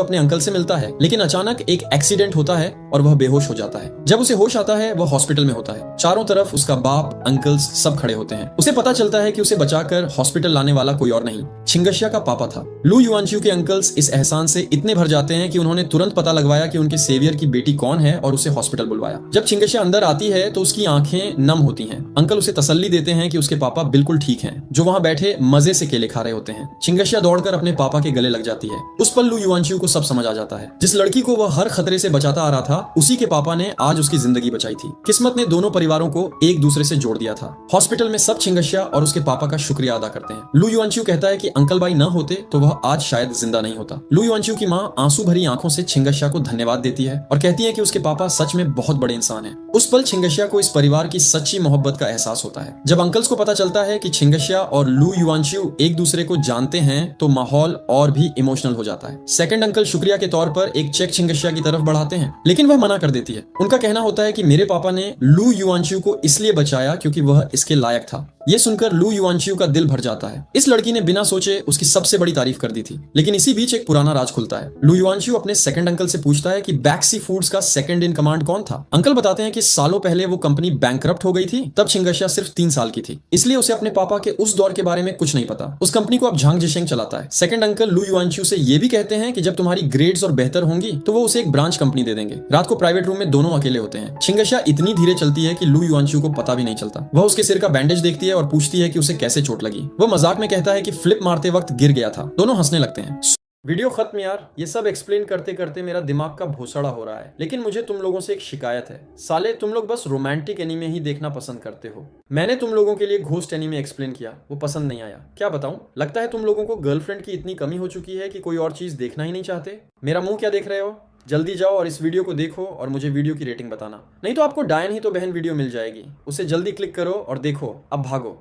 अपने अंकल से मिलता है, लेकिन अचानक एक एक्सीडेंट होता है और वह बेहोश हो जाता है। जब उसे होश आता है, वह हॉस्पिटल में होता है। चारों तरफ उसका बाप, अंकल्स सब खड़े होते हैं। उसे पता चलता है कि उसे बचाकर हॉस्पिटल लाने वाला कोई और नहीं, छिंगशिया का पापा था। लू युआनच्यू के अंकल्स इस एहसान से इतने भर जाते हैं कि उन्होंने तुरंत पता लगवाया कि उनके सेवियर की बेटी कौन है और उसे हॉस्पिटल बुलवाया। जब छिंगशिया अंदर आती है तो उसकी आंखें नम होती हैं। अंकल उसे तसल्ली देते हैं कि उसके पापा बिल्कुल ठीक हैं, जो वहां बैठे मजे से केले खा रहे होते हैं। छिंगशिया दौड़कर अपने पापा के गले लग जाती है। उस पल लू युआनच्यू को सब समझ आ जाता है। जिस लड़की को वह हर खतरे से बचाता आ रहा था, उसी के पापा ने आज उसकी जिंदगी बचाई थी। किस्मत ने दोनों परिवारों को एक दूसरे से जोड़ दिया था। हॉस्पिटल में सब छिंगशिया और उसके पापा का शुक्रिया अदा करते हैं। लू युआनच्यू कहता है कि अंकल भाई न होते तो वह आज शायद जिंदा नहीं होता। लू युआनच्यू की माँ आंसू भरी आंखों से छिंगशिया को धन्यवाद देती है और कहती है कि उसके पापा सच में बहुत बड़े इंसान हैं। उस पल छिंगशिया को इस परिवार की सच्ची मोहब्बत का एहसास होता है। जब अंकल्स को पता चलता है कि छिंगशिया और लू युआनच्यू एक दूसरे को जानते हैं, तो माहौल और भी इमोशनल हो जाता है। सेकंड अंकल शुक्रिया के तौर पर एक चेक छिंगशिया की तरफ बढ़ाते हैं, लेकिन वह मना कर देती है। उनका कहना होता है कि मेरे पापा ने लू युआनच्यू को इसलिए बचाया क्योंकि वह इसके लायक था। ये सुनकर लू युआनच्यू का दिल भर जाता है। इस लड़की ने बिना सोचे उसकी सबसे बड़ी तारीफ कर दी थी। लेकिन इसी बीच एक पुराना राज खुलता है। लू युआनच्यू अपने सेकंड अंकल से पूछता है कि बैक्सी फूड्स का सेकंड इन कमांड कौन था। अंकल बताते हैं कि सालों पहले वो कंपनी बैंकरप्ट हो गई थी, तब छिंगशिया सिर्फ 3 साल की थी, इसलिए उसे अपने पापा के उस दौर के बारे में कुछ नहीं पता। उस कंपनी को अब झांग जिशेंग चलाता है। सेकंड अंकल लू युआनच्यू से ये भी कहते हैं कि जब तुम्हारी ग्रेड्स और बेहतर होंगी तो वो उसे एक ब्रांच कंपनी दे देंगे। रात को प्राइवेट रूम में दोनों अकेले होते हैं। छिंगशिया इतनी धीरे चलती है कि लू युआनच्यू को पता भी नहीं चलता। वह उसके सिर का बैंडेज देखती है और पूछती है कि उसे कैसे चोट लगी। वह मजाक में कहता है कि फ्लिप मारते वक्त गिर गया था। दोनों हंसने लगते हैं। वीडियो खत्म यार। ये सब एक्सप्लेन करते करते मेरा दिमाग का भोसड़ा हो रहा है। लेकिन मुझे तुम लोगों से एक शिकायत है। साले तुम लोग बस रोमांटिक एनीमे ही देखना पसंद करते हो। मैंने तुम लोगों के लिए घोस्ट एनीमे एक्सप्लेन किया, वो पसंद नहीं आया। क्या बताऊं, लगता है तुम लोगों को गर्लफ्रेंड की इतनी कमी हो चुकी है कि कोई और चीज देखना ही नहीं चाहते। मेरा मुंह क्या देख रहे हो? जल्दी जाओ और इस वीडियो को देखो और मुझे वीडियो की रेटिंग बताना। नहीं तो आपको डायन ही तो बहन वीडियो मिल जाएगी। उसे जल्दी क्लिक करो और देखो। अब भागो।